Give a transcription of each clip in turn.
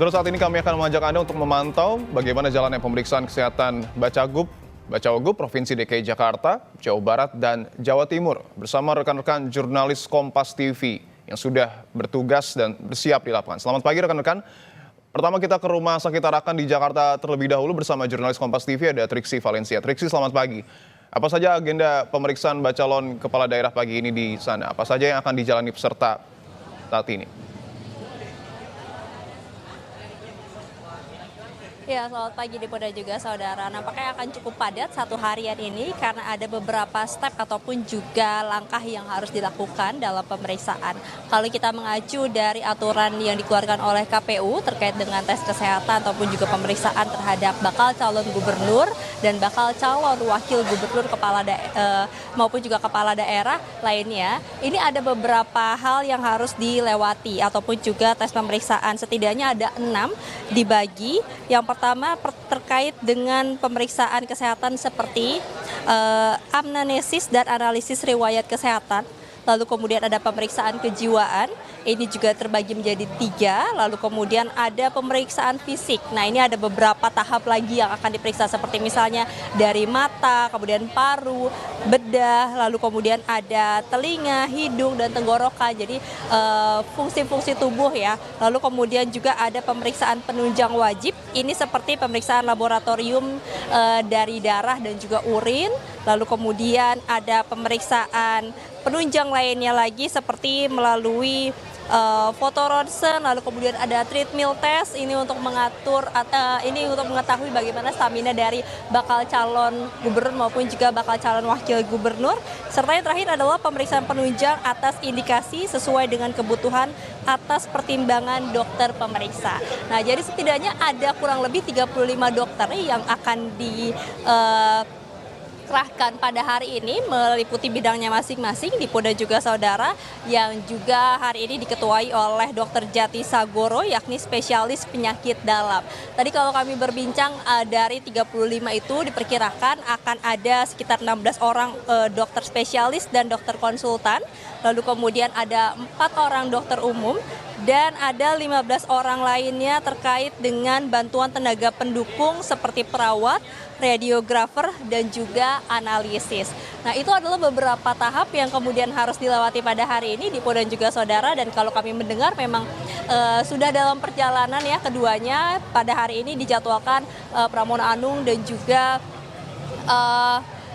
Terus saat ini kami akan mengajak Anda untuk memantau bagaimana jalannya pemeriksaan kesehatan Bacagub Provinsi DKI Jakarta, Jawa Barat, dan Jawa Timur bersama rekan-rekan jurnalis Kompas TV yang sudah bertugas dan bersiap di lapangan. Selamat pagi rekan-rekan. Pertama kita ke Rumah Sakit Tarakan di Jakarta terlebih dahulu bersama jurnalis Kompas TV ada Triksi Valencia. Triksi, selamat pagi. Apa saja agenda pemeriksaan bacalon kepala daerah pagi ini di sana? Apa saja yang akan dijalani peserta saat ini? Ya, selamat pagi Dipo dan juga saudara. Nampaknya akan cukup padat satu harian ini karena ada beberapa step ataupun juga langkah yang harus dilakukan dalam pemeriksaan. Kalau kita mengacu dari aturan yang dikeluarkan oleh KPU terkait dengan tes kesehatan ataupun juga pemeriksaan terhadap bakal calon gubernur dan bakal calon wakil gubernur maupun juga kepala daerah lainnya, ini ada beberapa hal yang harus dilewati ataupun juga tes pemeriksaan. Setidaknya ada 6 dibagi. Yang pertama terkait dengan pemeriksaan kesehatan seperti amnesis dan analisis riwayat kesehatan. Lalu kemudian ada pemeriksaan kejiwaan, ini juga terbagi menjadi 3. Lalu kemudian ada pemeriksaan fisik. Nah, ini ada beberapa tahap lagi yang akan diperiksa seperti misalnya dari mata, kemudian paru, bedah, lalu kemudian ada telinga, hidung, dan tenggorokan. Jadi fungsi-fungsi tubuh ya. Lalu kemudian juga ada pemeriksaan penunjang wajib. Ini seperti pemeriksaan laboratorium dari darah dan juga urin. Lalu kemudian ada pemeriksaan penunjang lainnya lagi seperti melalui foto ronsen, lalu kemudian ada treadmill test, ini untuk mengetahui bagaimana stamina dari bakal calon gubernur maupun juga bakal calon wakil gubernur. Serta yang terakhir adalah pemeriksaan penunjang atas indikasi sesuai dengan kebutuhan atas pertimbangan dokter pemeriksa. Nah, jadi setidaknya ada kurang lebih 35 dokter yang akan dikerahkan pada hari ini meliputi bidangnya masing-masing Dipo dan juga saudara, yang juga hari ini diketuai oleh Dr. Jati Sagoro yakni spesialis penyakit dalam. Tadi kalau kami berbincang dari 35 itu diperkirakan akan ada sekitar 16 orang dokter spesialis dan dokter konsultan. Lalu kemudian ada 4 orang dokter umum dan ada 15 orang lainnya terkait dengan bantuan tenaga pendukung seperti perawat, radiografer, dan juga analisis. Nah, itu adalah beberapa tahap yang kemudian harus dilewati pada hari ini Dipo dan juga saudara, dan kalau kami mendengar memang sudah dalam perjalanan ya keduanya. Pada hari ini dijadwalkan Pramono Anung dan juga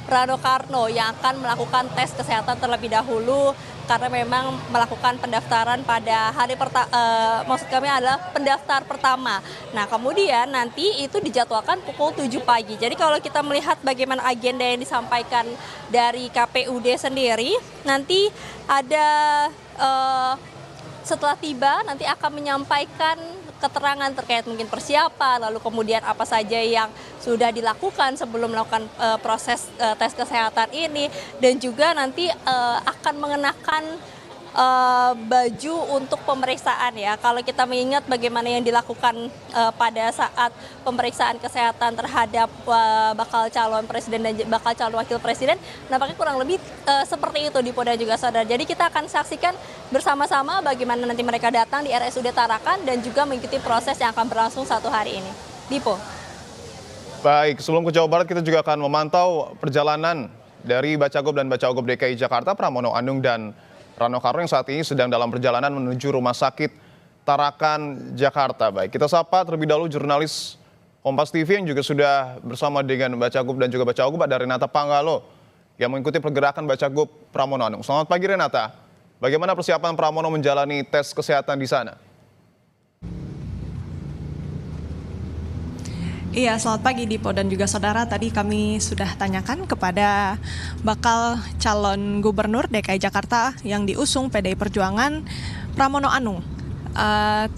Rano Karno yang akan melakukan tes kesehatan terlebih dahulu karena memang melakukan pendaftaran pada hari maksud kami adalah pendaftar pertama. Nah, kemudian nanti itu dijadwalkan pukul 7 pagi. Jadi kalau kita melihat bagaimana agenda yang disampaikan dari KPUD sendiri, nanti ada setelah tiba nanti akan menyampaikan keterangan terkait mungkin persiapan, lalu kemudian apa saja yang sudah dilakukan sebelum melakukan proses tes kesehatan ini, dan juga nanti akan mengenakan baju untuk pemeriksaan ya. Kalau kita mengingat bagaimana yang dilakukan pada saat pemeriksaan kesehatan terhadap bakal calon presiden dan bakal calon wakil presiden, nampaknya kurang lebih seperti itu Dipo dan juga saudara. Jadi kita akan saksikan bersama-sama bagaimana nanti mereka datang di RSUD Tarakan dan juga mengikuti proses yang akan berlangsung satu hari ini. Dipo. Baik, sebelum ke Jawa Barat kita juga akan memantau perjalanan dari Bacagub dan Bacagub DKI Jakarta, Pramono Anung dan Rano Karno yang saat ini sedang dalam perjalanan menuju Rumah Sakit Tarakan, Jakarta. Baik, kita sapa terlebih dahulu jurnalis Kompas TV yang juga sudah bersama dengan Bacagub dan juga Bacagub, ada Renata Panggalo yang mengikuti pergerakan Bacagub Pramono Anung. Selamat pagi Renata, bagaimana persiapan Pramono menjalani tes kesehatan di sana? Iya, selamat pagi Dipo dan juga saudara. Tadi kami sudah tanyakan kepada bakal calon gubernur DKI Jakarta yang diusung PDI Perjuangan, Pramono Anung.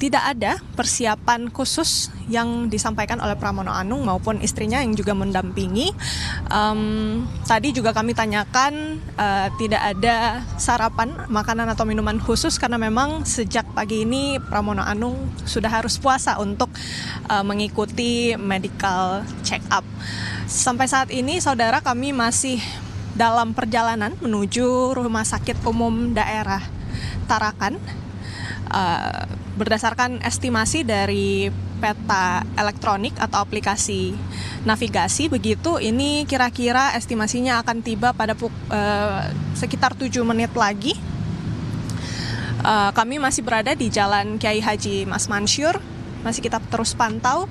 Tidak ada persiapan khusus yang disampaikan oleh Pramono Anung maupun istrinya yang juga mendampingi. Tadi juga kami tanyakan tidak ada sarapan, makanan atau minuman khusus karena memang sejak pagi ini Pramono Anung sudah harus puasa untuk mengikuti medical check up. Sampai saat ini saudara, kami masih dalam perjalanan menuju Rumah Sakit Umum Daerah Tarakan. berdasarkan estimasi dari peta elektronik atau aplikasi navigasi begitu, ini kira-kira estimasinya akan tiba pada sekitar 7 menit lagi. Kami masih berada di Jalan Kiai Haji Mas Mansyur, masih kita terus pantau.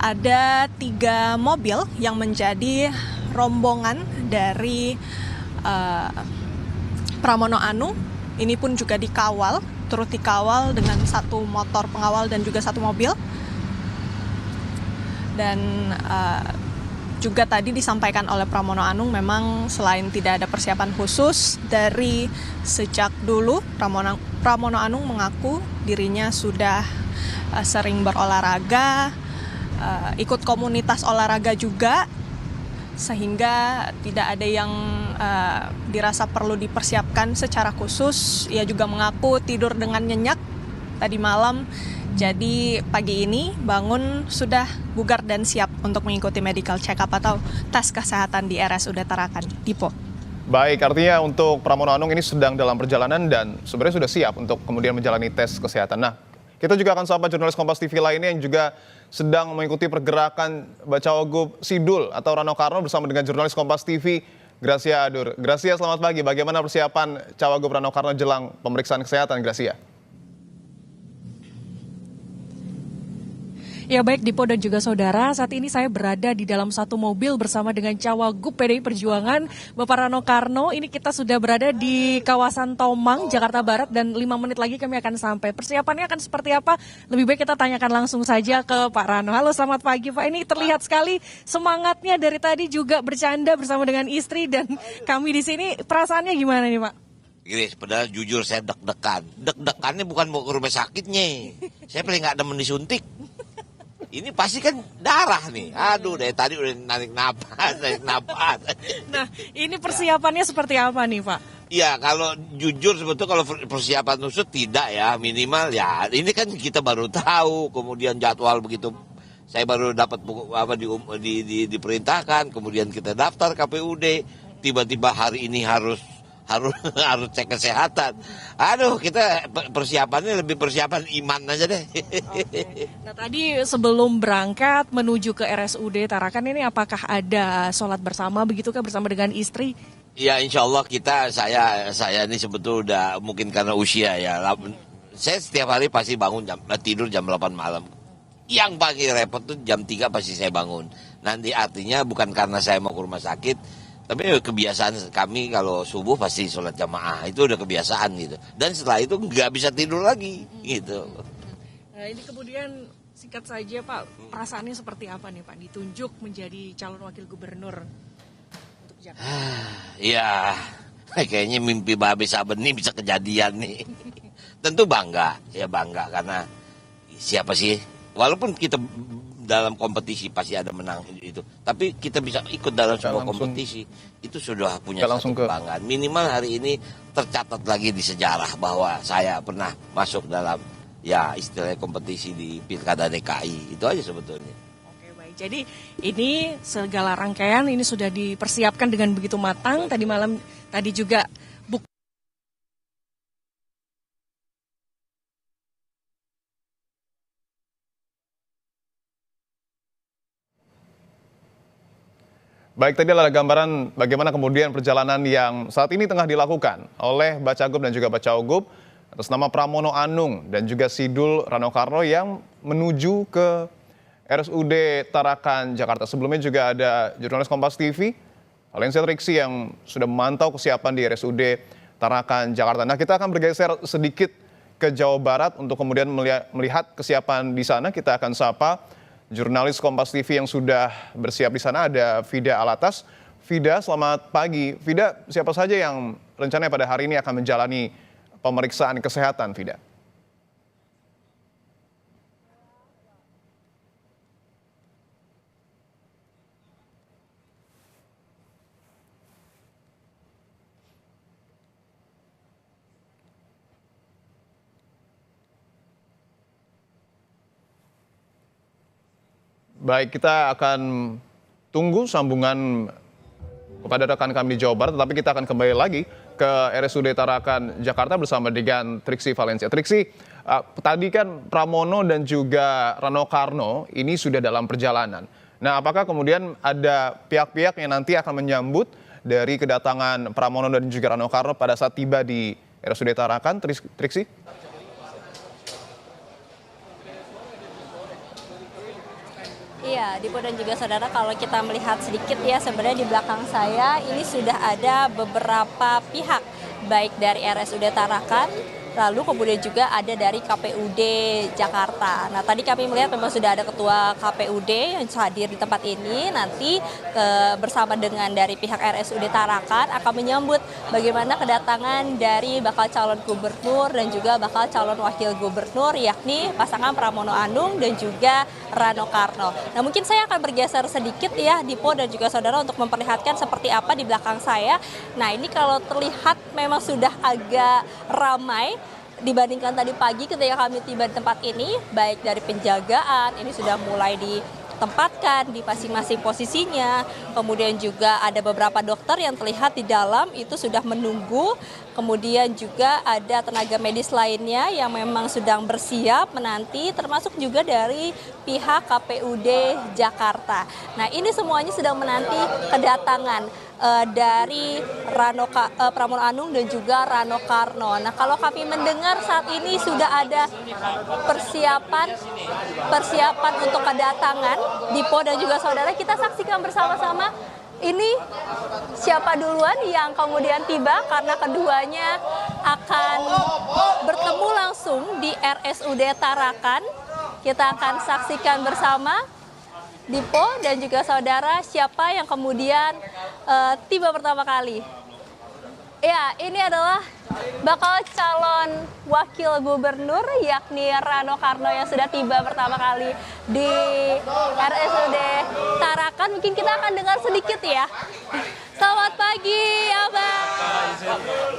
Ada 3 mobil yang menjadi rombongan dari Pramono Anung. Ini pun juga turut dikawal dengan 1 motor pengawal dan juga 1 mobil. Dan juga tadi disampaikan oleh Pramono Anung, memang selain tidak ada persiapan khusus dari sejak dulu, Pramono Anung mengaku dirinya sudah sering berolahraga, ikut komunitas olahraga juga, sehingga tidak ada yang dirasa perlu dipersiapkan secara khusus. Ia juga mengaku tidur dengan nyenyak tadi malam. Jadi pagi ini bangun sudah bugar dan siap untuk mengikuti medical check-up atau tes kesehatan di RSUD Tarakan. Dipo. Baik, artinya untuk Pramono Anung ini sedang dalam perjalanan dan sebenarnya sudah siap untuk kemudian menjalani tes kesehatan. Nah, kita juga akan sapa jurnalis Kompas TV lainnya yang juga sedang mengikuti pergerakan Bacawagup Sidul atau Rano Karno bersama dengan jurnalis Kompas TV, Gracia Adur. Gracia, selamat pagi. Bagaimana persiapan Cawagup Rano Karno jelang pemeriksaan kesehatan, Gracia? Ya baik Dipo dan juga saudara, saat ini saya berada di dalam satu mobil bersama dengan Cawagup PDI Perjuangan, Bapak Rano Karno. Ini kita sudah berada di kawasan Tomang, Jakarta Barat, dan 5 menit lagi kami akan sampai. Persiapannya akan seperti apa? Lebih baik kita tanyakan langsung saja ke Pak Rano. Halo, selamat pagi Pak. Ini terlihat sekali semangatnya dari tadi, juga bercanda bersama dengan istri dan kami di sini. Perasaannya gimana nih Pak? Gini, padahal jujur saya deg-degan. Deg-degannya bukan mau ke rumah sakitnya. Saya paling nggak demen disuntik. Ini pasti kan darah nih. Aduh, dari tadi udah narik napas. Nah, ini persiapannya seperti apa nih, Pak? Ya, kalau jujur sebetulnya kalau persiapan khusus tidak ya. Minimal ya, ini kan kita baru tahu. Kemudian jadwal begitu. Saya baru dapat diperintahkan. Kemudian kita daftar KPUD. Tiba-tiba hari ini harus cek kesehatan. Aduh, kita persiapannya lebih persiapan iman aja deh. Oke. Nah, tadi sebelum berangkat menuju ke RSUD Tarakan ini apakah ada sholat bersama begitukah bersama dengan istri? Ya, insya Allah saya ini sebetulnya udah mungkin karena usia ya. Saya setiap hari pasti tidur jam 8 malam. Yang pagi repot tuh jam 3 pasti saya bangun. Nanti artinya bukan karena saya mau ke rumah sakit, tapi kebiasaan kami kalau subuh pasti sholat jamaah, itu udah kebiasaan gitu. Dan setelah itu nggak bisa tidur lagi gitu. Nah, ini kemudian singkat saja Pak, perasaannya seperti apa nih Pak ditunjuk menjadi calon wakil gubernur untuk Jakarta? Ya, kayaknya mimpi Babe Saben ini bisa kejadian nih. Tentu bangga karena siapa sih? Walaupun kita dalam kompetisi pasti ada menang itu, tapi kita bisa ikut dalam sebuah kompetisi itu sudah punya satu kebanggaan. Minimal hari ini tercatat lagi di sejarah bahwa saya pernah masuk dalam ya istilahnya kompetisi di Pilkada DKI. Itu aja sebetulnya. Oke, baik. Jadi ini segala rangkaian ini sudah dipersiapkan dengan begitu matang. Tadi malam juga Baik, tadi adalah gambaran bagaimana kemudian perjalanan yang saat ini tengah dilakukan oleh Bacagup dan juga Bacawagup atas nama Pramono Anung dan juga Sidul Rano Karno yang menuju ke RSUD Tarakan, Jakarta. Sebelumnya juga ada jurnalis Kompas TV, Valencia Triksi, yang sudah memantau kesiapan di RSUD Tarakan, Jakarta. Nah, kita akan bergeser sedikit ke Jawa Barat untuk kemudian melihat kesiapan di sana. Kita akan sapa jurnalis Kompas TV yang sudah bersiap di sana, ada Fida Alatas. Fida, selamat pagi. Fida, siapa saja yang rencananya pada hari ini akan menjalani pemeriksaan kesehatan, Fida? Baik, kita akan tunggu sambungan kepada rekan kami di Jawa Barat, tetapi kita akan kembali lagi ke RSUD Tarakan, Jakarta bersama dengan Triksi Valencia. Triksi, Tadi kan Pramono dan juga Rano Karno ini sudah dalam perjalanan. Nah, apakah kemudian ada pihak-pihak yang nanti akan menyambut dari kedatangan Pramono dan juga Rano Karno pada saat tiba di RSUD Tarakan, Triksi? Iya, Dipo dan juga saudara, kalau kita melihat sedikit ya, sebenarnya di belakang saya ini sudah ada beberapa pihak, baik dari RSUD Tarakan, lalu kemudian juga ada dari KPUD Jakarta. Nah, tadi kami melihat memang sudah ada ketua KPUD yang hadir di tempat ini. Nanti bersama dengan dari pihak RSUD Tarakan akan menyambut bagaimana kedatangan dari bakal calon gubernur dan juga bakal calon wakil gubernur, yakni pasangan Pramono Anung dan juga Rano Karno. Nah, mungkin saya akan bergeser sedikit ya, Dipo dan juga saudara, untuk memperlihatkan seperti apa di belakang saya. Nah, ini kalau terlihat memang sudah agak ramai dibandingkan tadi pagi ketika kami tiba di tempat ini, baik dari penjagaan, ini sudah mulai ditempatkan di masing-masing posisinya. Kemudian juga ada beberapa dokter yang terlihat di dalam itu sudah menunggu. Kemudian juga ada tenaga medis lainnya yang memang sedang bersiap menanti, termasuk juga dari pihak KPUD Jakarta. Nah, ini semuanya sedang menanti kedatangan dari Pramono Anung dan juga Rano Karno. Nah, kalau kami mendengar saat ini sudah ada persiapan untuk kedatangan Dipo dan juga saudara, kita saksikan bersama-sama. Ini siapa duluan yang kemudian tiba, karena keduanya akan bertemu langsung di RSUD Tarakan. Kita akan saksikan bersama, Dipo dan juga saudara, siapa yang kemudian tiba pertama kali. Ya, ini adalah bakal calon wakil gubernur, yakni Rano Karno yang sudah tiba pertama kali di RSUD Tarakan. Mungkin kita akan dengar sedikit ya. Selamat pagi, Abang.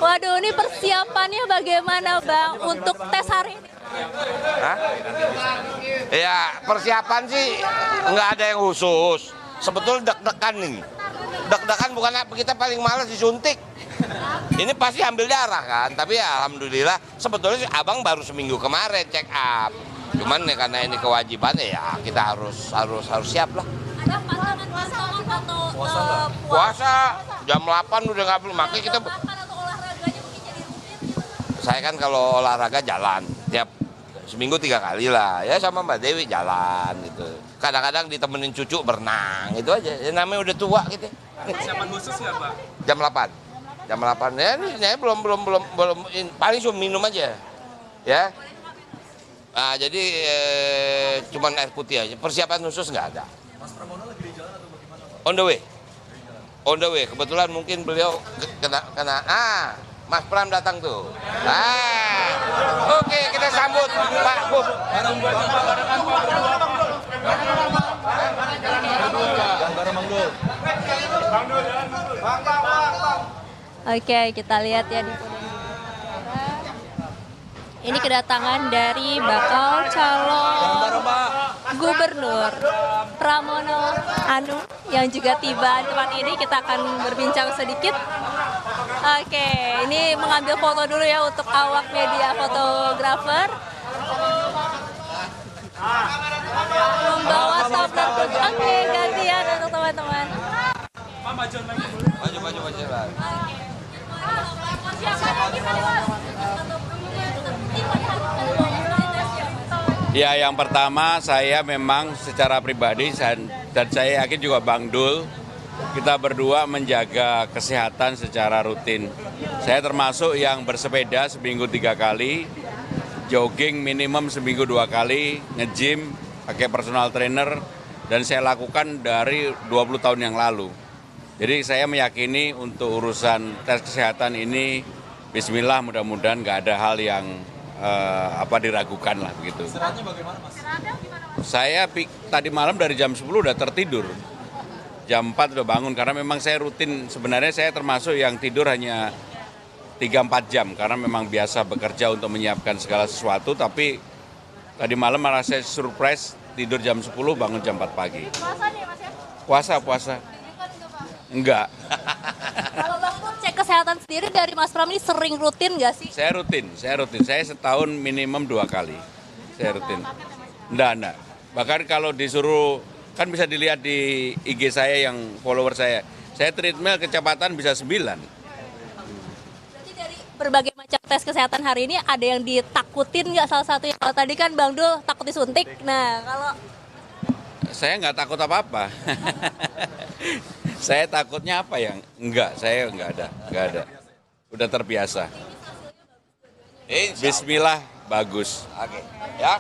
Waduh, ini persiapannya bagaimana, Bang, untuk tes hari ini? Hah? Ya, persiapan sih nggak ada yang khusus. Sebetulnya deg-degan nih. Deg-degan bukan apa, kita paling malas disuntik. Ini pasti ambil darah kan, tapi ya alhamdulillah sebetulnya sih abang baru seminggu kemarin check up. Cuman ya karena ini kewajiban ya kita harus siap lah. Ada pantauan atau Puasa jam 8 udah nggak perlu, makanya kita. atau olahraganya mungkin jadi rutin? Saya kan kalau olahraga jalan tiap seminggu 3 kali lah, ya sama Mbak Dewi jalan gitu. Kadang-kadang ditemenin cucu berenang, itu aja. Ya, namanya udah tua gitu. Persiapan khusus ya, Pak? Jam 8 ya, ini saya belum paling cuma minum aja ya. Nah, jadi cuman air putih aja, persiapan khusus nggak ada. Mas Pramono lagi di jalan atau bagaimana, Pak? On the way, kebetulan mungkin beliau kena Mas Pram datang tuh. Oke, kita sambut Pak Bub. Oke, kita lihat ya di ini kedatangan dari bakal calon gubernur Pramono Anung yang juga tiba di tempat ini. Kita akan berbincang sedikit. Oke, ini mengambil foto dulu ya untuk awak media, fotografer. Membawa tumbler khusus. Oke, gantian untuk teman-teman. Maju lah. Ya, yang pertama saya memang secara pribadi dan saya yakin juga Bang Dul, kita berdua menjaga kesehatan secara rutin. Saya termasuk yang bersepeda seminggu 3 kali, jogging minimum seminggu 2 kali, nge-gym, pakai personal trainer, dan saya lakukan dari 20 tahun yang lalu. Jadi saya meyakini untuk urusan tes kesehatan ini, bismillah, mudah-mudahan nggak ada hal yang diragukan lah begitu. Istirahatnya bagaimana, Mas? Saya tadi malam dari jam 10 udah tertidur. Jam 4 udah bangun karena memang saya rutin, sebenarnya saya termasuk yang tidur hanya 3-4 jam karena memang biasa bekerja untuk menyiapkan segala sesuatu, tapi tadi malam malah saya surprise tidur jam 10 bangun jam 4 pagi. Puasa nih Mas ya? Puasa. Enggak. Kalau Bang Bub cek kesehatan kesehatan sendiri dari Mas Pram ini sering rutin nggak sih? Saya rutin. Saya setahun minimum 2 kali. Saya rutin. Enggak. Bahkan kalau disuruh, kan bisa dilihat di IG saya yang follower saya. Saya treadmill kecepatan bisa 9. Berarti dari berbagai macam tes kesehatan hari ini ada yang ditakutin nggak salah satunya? Kalau tadi kan Bang Dul takut disuntik. Nah, kalau Saya nggak takut apa-apa. Saya takutnya apa yang? Enggak, saya nggak ada. Udah terbiasa. Insya Allah. Bismillah, bagus. Oke, ya.